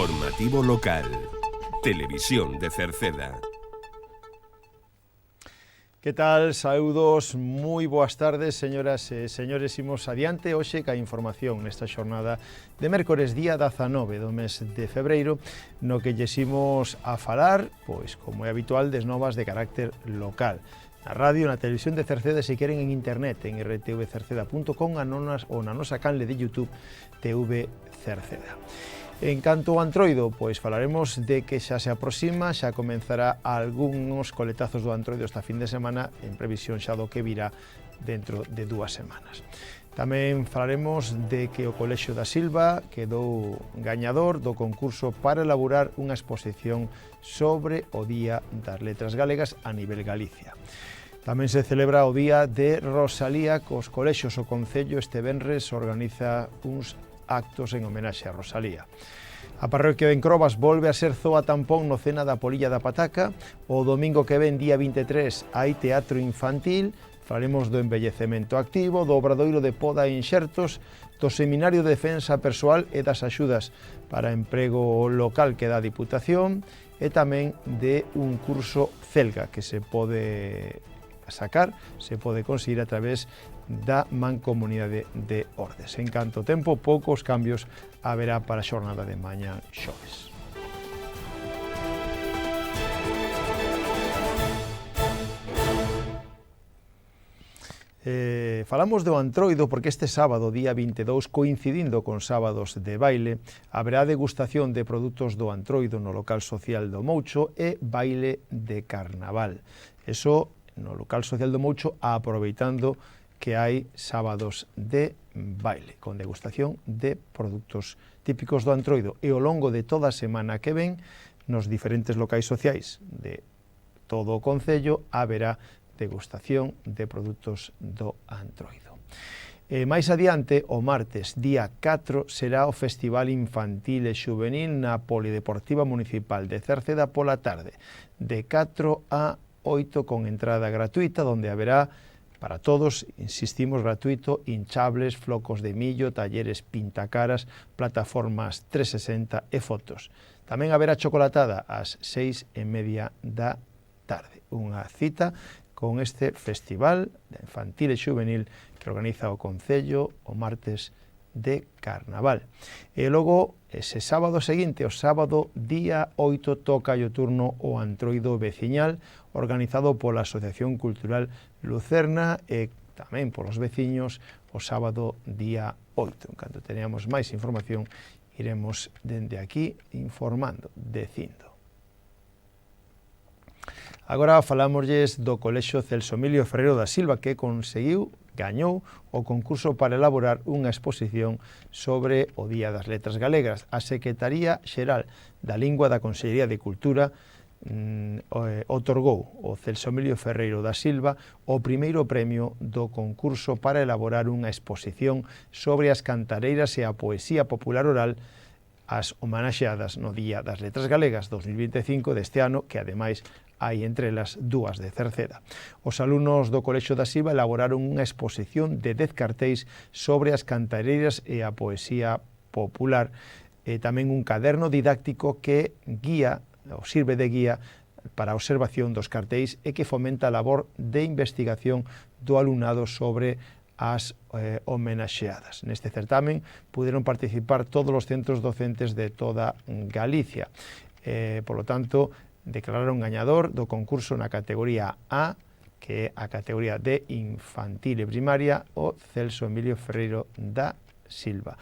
Informativo local. Televisión de Cerceda. Que tal? Saúdos, moi boas tardes, señoras e señores. Imos adiante hoxe ca información nesta xornada de mércores día 19 do mes de febreiro, no que lles imos a falar, pois como é habitual, des novas de carácter local. Na radio, na televisión de Cerceda, se queren en internet, en rtvcerceda.com ou na nosa canle de YouTube TV Cerceda. En canto ao Antroido, pois falaremos de que xa se aproxima, xa comenzará algúns coletazos do Antroido esta fin de semana, en previsión xa do que virá dentro de 2 semanas. Tamén falaremos de que o Colexio da Silva quedou gañador do concurso para elaborar unha exposición sobre o Día das Letras Galegas a nivel Galicia. Tamén se celebra o Día de Rosalía cos colexios. O Concello este venres organiza uns actos en homenaxe a Rosalía. A parroquia de Encrobas volve a ser zoa tampón no cena da Polilla da Pataca. O domingo que ven, día 23, hai teatro infantil. Falaremos do envellecemento activo, do obradoiro de poda e enxertos, do seminario de defensa persoal e das axudas para emprego local que dá a Diputación, e tamén de un curso Celga que se pode sacar, se pode conseguir a través da Mancomunidade de Ordes. En canto tempo, poucos cambios haberá para a xornada de mañá xoves. Falamos do Antroido porque este sábado, día 22, coincidindo con sábados de baile, haberá degustación de produtos do Antroido no local social do Moucho e baile de carnaval. Eso no local social do Moucho, aproveitando que hai sábados de baile, con degustación de produtos típicos do Antroido. E ao longo de toda a semana que ven, nos diferentes locais sociais de todo o Concello, haberá degustación de produtos do Antroido. Mais adiante, o martes, día 4, será o Festival Infantil e Xuvenil na Polideportiva Municipal de Cerceda pola tarde, de 4 a 8 con entrada gratuita, donde haberá para todos, insistimos, gratuito, hinchables, flocos de millo, talleres pintacaras, plataformas 360 e fotos. Tamén haberá chocolatada ás 6:30 da tarde. Unha cita con este festival infantil e xuvenil que organiza o Concello o martes de Carnaval. E logo, ese sábado seguinte, o sábado día 8, toca o turno o Antroido Veciñal, organizado pola Asociación Cultural Lucerna e tamén polos veciños o sábado día 8. En canto teníamos máis información, iremos dende aquí informando, dicindo. Agora falámosles do Colexio Celso Emilio Ferreiro da Silva, que gañou o concurso para elaborar unha exposición sobre o Día das Letras Galegas. A Secretaría Xeral da Lingua da Consellería de Cultura otorgou ao Celso Emilio Ferreiro da Silva o primeiro premio do concurso para elaborar unha exposición sobre as cantareiras e a poesía popular oral, as homenaxeadas no Día das Letras Galegas 2025 deste ano, que ademais hai entre elas 2 de Cerceda. Os alumnos do Colexio da Silva elaboraron unha exposición de 10 cartéis sobre as cantareiras e a poesía popular, e tamén un caderno didáctico que guía, ou sirve de guía para a observación dos cartéis e que fomenta a labor de investigación do alumnado sobre as homenaxeadas. Neste certamen puderon participar todos os centros docentes de toda Galicia. Por lo tanto, declararon gañador do concurso na categoría A, que é a categoría de infantil e primaria, o Celso Emilio Ferreiro da Silva.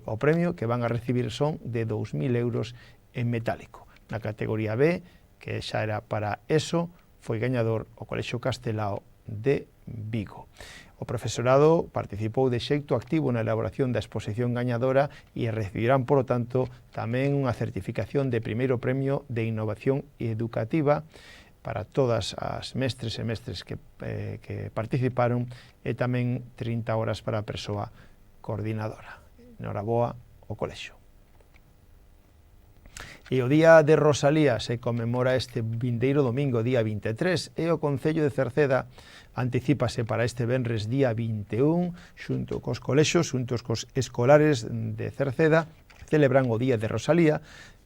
O premio que van a recibir son de 2.000 euros en metálico. Na categoría B, que xa era para ESO, foi gañador o Colexio Castelao de Vigo. O profesorado participou de xeito activo na elaboración da exposición gañadora e recibirán, por lo tanto, tamén unha certificación de primeiro premio de innovación educativa para todas as mestres e mestres que participaron, e tamén 30 horas para a persoa coordinadora. Noraboa o colexio. E o Día de Rosalía se conmemora este vindeiro domingo, día 23, e o Concello de Cerceda anticípase para este venres día 21, xunto cos colexios, xunto cos escolares de Cerceda, celebran o Día de Rosalía,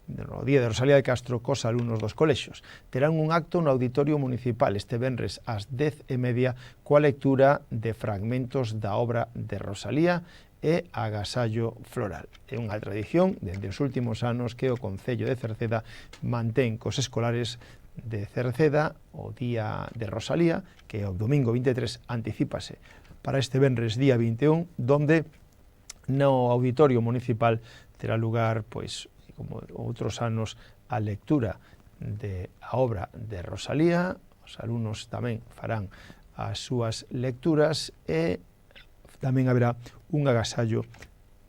no Día de Rosalía de Castro cos alumnos dos colexios. Terán un acto no Auditorio Municipal este venres ás 10:30 coa lectura de fragmentos da obra de Rosalía e agasallo floral. É unha tradición dende os últimos anos que o Concello de Cerceda mantén cos escolares de Cerceda o Día de Rosalía, que o domingo 23 anticípase para este venres día 21, donde no Auditorio Municipal terá lugar, pois, como outros anos, a lectura de a obra de Rosalía. Os alumnos tamén farán as súas lecturas e tamén haberá un agasallo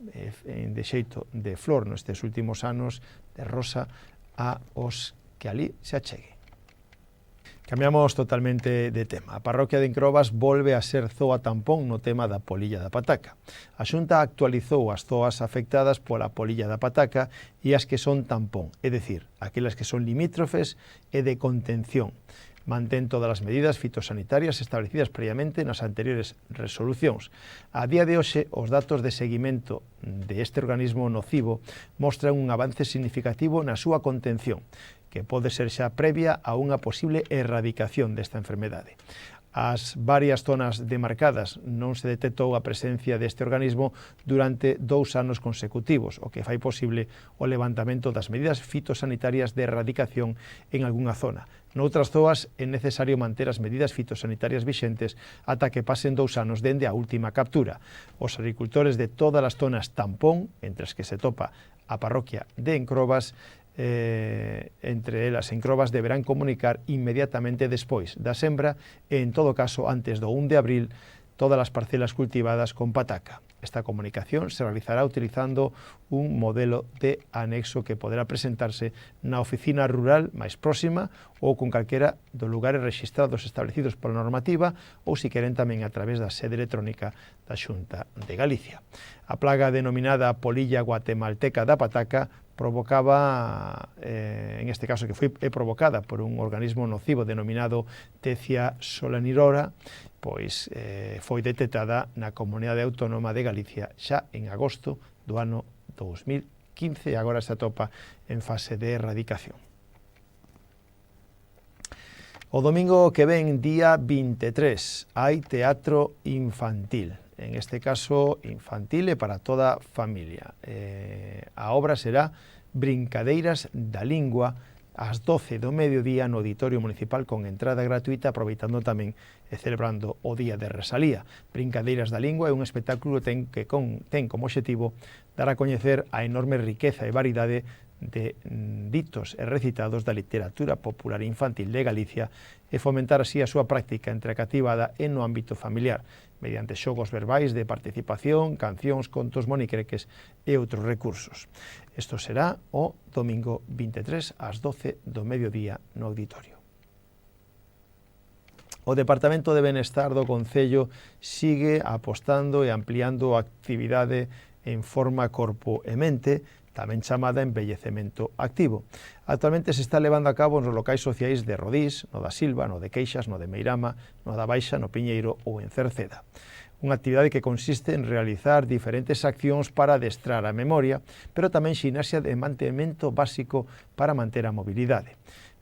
de xeito de flor nestes últimos anos de rosa a os que ali se acheguen. Cambiamos totalmente de tema. A parroquia de Encrobas volve a ser zoa tampón no tema da polilla da pataca. A Xunta actualizou as zoas afectadas pola polilla da pataca e as que son tampón, é dicir, aquelas que son limítrofes e de contención. Mantén todas as medidas fitosanitarias establecidas previamente nas anteriores resolucións. A día de hoxe, os datos de seguimento deste organismo nocivo mostran un avance significativo na súa contención, que pode ser xa previa a unha posible erradicación desta enfermedade. As varias zonas demarcadas non se detectou a presencia deste organismo durante 2 anos consecutivos, o que fai posible o levantamento das medidas fitosanitarias de erradicación en algunha zona. Noutras zoas é necesario manter as medidas fitosanitarias vixentes ata que pasen 2 anos dende a última captura. Os agricultores de todas as zonas tampón, entre as que se topa a parroquia de Encrobas, entre elas Encrobas, deberán comunicar inmediatamente despois da sembra e, en todo caso, antes do 1 de abril, todas as parcelas cultivadas con pataca. Esta comunicación se realizará utilizando un modelo de anexo que poderá presentarse na oficina rural máis próxima ou con calquera dos lugares rexistrados establecidos pola normativa ou, se queren, tamén a través da sede electrónica da Xunta de Galicia. A plaga denominada polilla guatemalteca da pataca provocaba, en este caso que foi provocada por un organismo nocivo denominado Tecia solanirora, pois foi detectada na Comunidade Autónoma de Galicia xa en agosto do ano 2015 e agora se atopa en fase de erradicación. O domingo que ven, día 23, hai teatro infantil. En este caso, infantil e para toda familia. A obra será Brincadeiras da Lingua ás 12 do mediodía no Auditorio Municipal con entrada gratuita, aproveitando tamén e celebrando o Día de Rosalía. Brincadeiras da Lingua é un espectáculo que ten como obxectivo dar a coñecer a enorme riqueza e variedade de ditos e recitados da literatura popular infantil de Galicia e fomentar así a súa práctica entre a cativada e no ámbito familiar, mediante xogos verbais de participación, cancións, contos, monicreques e outros recursos. Isto será o domingo 23 ás 12 do mediodía no auditorio. O Departamento de Benestar do Concello sigue apostando e ampliando a actividade en forma corpo e mente, tamén chamada envellecemento activo. Actualmente se está levando a cabo nos locais sociais de Rodís, no da Silva, no de Queixas, no de Meirama, no da Baixa, no Piñeiro ou en Cerceda. Unha actividade que consiste en realizar diferentes accións para adestrar a memoria, pero tamén ximnasia de mantemento básico para manter a mobilidade.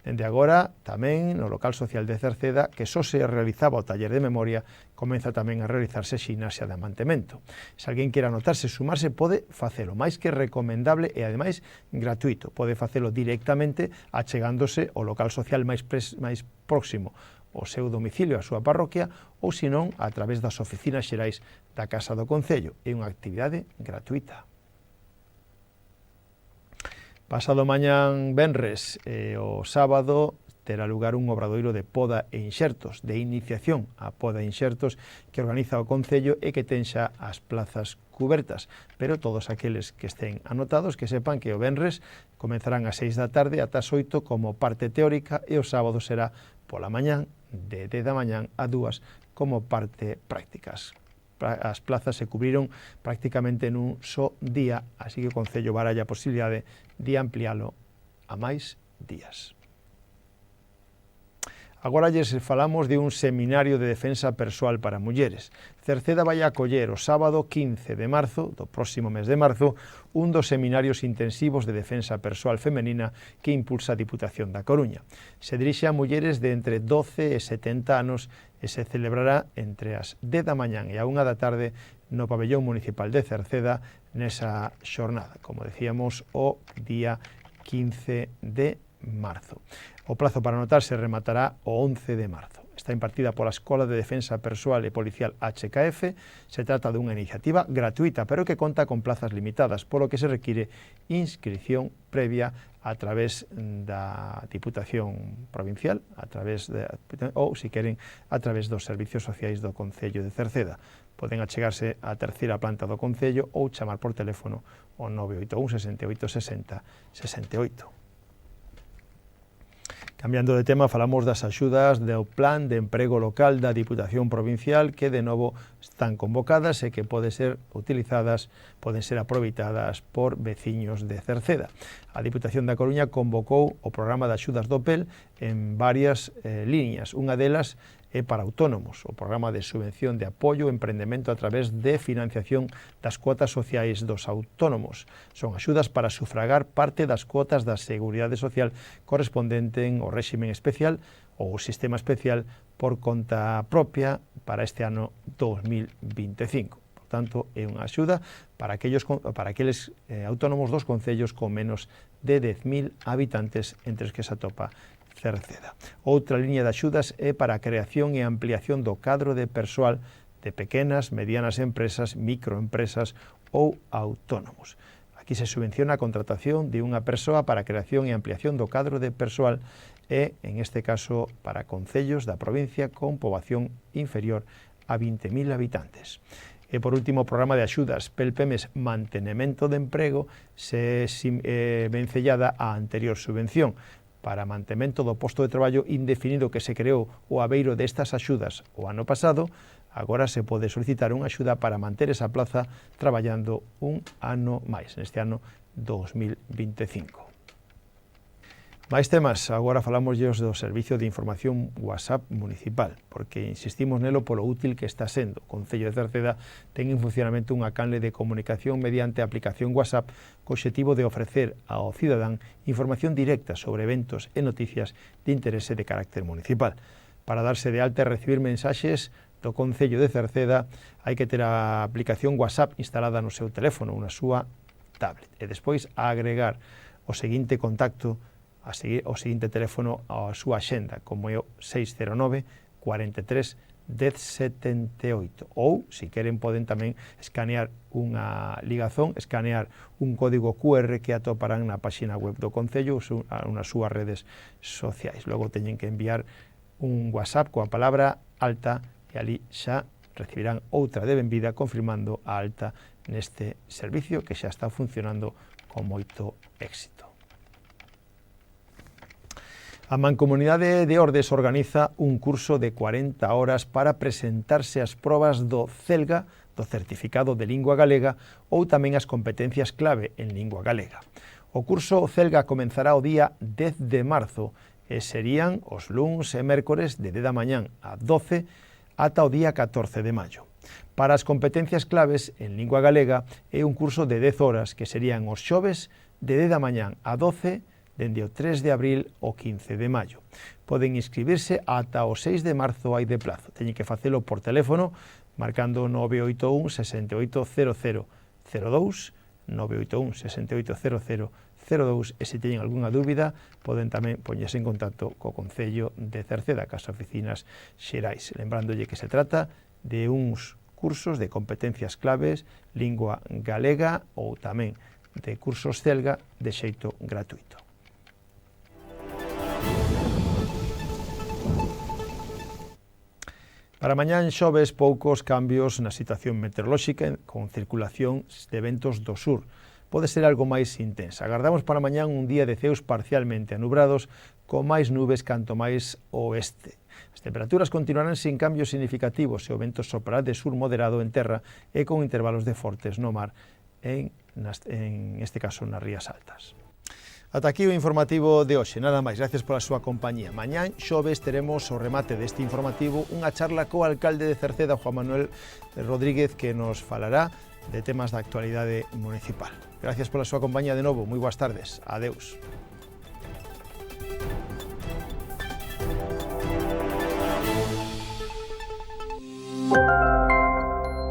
Dende agora, tamén no local social de Cerceda, que só se realizaba o taller de memoria, comeza tamén a realizarse ximnasia de mantemento. Se alguén quere anotarse e sumarse, pode facelo, máis que recomendable e, ademais, gratuito. Pode facelo directamente achegándose ao local social máis próximo ao seu domicilio, a súa parroquia, ou, senón, a través das oficinas xerais da Casa do Concello. É unha actividade gratuita. Pasado mañán venres o sábado terá lugar un obradoiro de poda e inxertos, de iniciación a poda e inxertos que organiza o Concello e que ten xa as plazas cubertas, pero todos aqueles que estén anotados que sepan que o venres comenzarán ás 6 da tarde ata as 8 como parte teórica e o sábado será pola mañán de 10 da mañán a 2 como parte prácticas. As plazas se cubriron prácticamente nun só día, así que o Concello baralla a posibilidade de ampliálo a máis días. Agora lles falamos de un seminario de defensa persoal para mulleres. Cerceda vai acoller o sábado 15 de marzo, do próximo mes de marzo, un dos seminarios intensivos de defensa persoal femenina que impulsa a Diputación da Coruña. Se dirixe a mulleres de entre 12 e 70 anos e se celebrará entre as 10 da mañán e a 1 da tarde no pabellón municipal de Cerceda nesa xornada, como decíamos, o día 15 de marzo. O plazo para anotarse rematará o 11 de marzo. Está impartida pola Escola de Defensa Persoal e Policial HKF. Se trata dunha iniciativa gratuita, pero que conta con plazas limitadas, polo que se require inscripción previa a través da Diputación Provincial, ou, se queren, a través dos Servicios Sociais do Concello de Cerceda. Poden achegarse á terceira planta do Concello ou chamar por teléfono ao 981 68 60 68. Cambiando de tema, falamos das axudas do Plan de Emprego Local da Diputación Provincial que de novo están convocadas e que poden ser aproveitadas por veciños de Cerceda. A Diputación da Coruña convocou o programa de axudas do PEL en varias liñas. Unha delas é para autónomos, o programa de subvención de apoio ao emprendemento a través de financiación das cuotas sociais dos autónomos. Son axudas para sufragar parte das cuotas da Seguridade Social correspondente ao réximen especial ou sistema especial por conta propia para este ano 2025. Por tanto, é unha axuda para aqueles autónomos dos concellos con menos de 10.000 habitantes, entre os que se atopa Cerceda. Outra liña de axudas é para a creación e ampliación do cadro de persoal de pequenas, medianas empresas, microempresas ou autónomos. Aquí se subvenciona a contratación de unha persoa para a creación e ampliación do cadro de persoal e, en este caso, para concellos da provincia con poboación inferior a 20.000 habitantes. E, por último, o programa de axudas PEL-PEMES Mantenimento de Emprego se vencellada á anterior subvención para mantemento do posto de traballo indefinido que se creou o abeiro destas axudas o ano pasado. Agora se pode solicitar unha axuda para manter esa plaza traballando un ano máis, neste ano 2025. Máis temas, agora falamos do Servicio de Información WhatsApp Municipal, porque insistimos nelo polo útil que está sendo. O Concello de Cerceda ten en funcionamento unha canle de comunicación mediante a aplicación WhatsApp co obxectivo de ofrecer ao cidadán información directa sobre eventos e noticias de interese de carácter municipal. Para darse de alta e recibir mensaxes do Concello de Cerceda hai que ter a aplicación WhatsApp instalada no seu teléfono ou na súa tablet e despois agregar o seguinte contacto o seguinte teléfono á súa axenda, como é o 609 43 1078, ou, se queren, poden tamén escanear unha ligazón, escanear un código QR que atoparán na páxina web do Concello ou nas súas redes sociais. Logo teñen que enviar un WhatsApp coa palabra alta e ali xa recibirán outra de benvida confirmando a alta neste servicio que xa está funcionando con moito éxito. A Mancomunidade de Ordes organiza un curso de 40 horas para presentarse ás probas do CELGA, do Certificado de Lingua Galega, ou tamén as competencias clave en lingua galega. O curso CELGA comenzará o día 10 de marzo e serían os luns e mércores de 10 da mañán a 12 ata o día 14 de maio. Para as competencias claves en lingua galega é un curso de 10 horas que serían os xoves de 10 da mañán a 12 dende o 3 de abril ao 15 de maio. Poden inscribirse ata o 6 de marzo hai de plazo. Teñen que facelo por teléfono marcando 981 680002, 981 680002, e se teñen algunha dúbida poden tamén poñerse en contacto co Concello de Cerceda, cas oficinas xerais, lembrándolle que se trata de uns cursos de competencias claves, lingua galega ou tamén de cursos CELGA de xeito gratuito. Para mañán xoves poucos cambios na situación meteorolóxica con circulación de ventos do sur. Pode ser algo máis intensa. Agardamos para mañán un día de ceos parcialmente anubrados con máis nubes canto máis oeste. As temperaturas continuarán sin cambios significativos e o vento soprará de sur moderado en terra e con intervalos de fortes no mar, en este caso nas rías altas. Ata aquí o informativo de hoxe, nada máis, gracias pola súa compañía. Mañán, xoves, teremos o remate deste informativo unha charla co alcalde de Cerceda, Juan Manuel Rodríguez, que nos falará de temas da actualidade municipal. Gracias pola súa compañía de novo, moi boas tardes, adeus.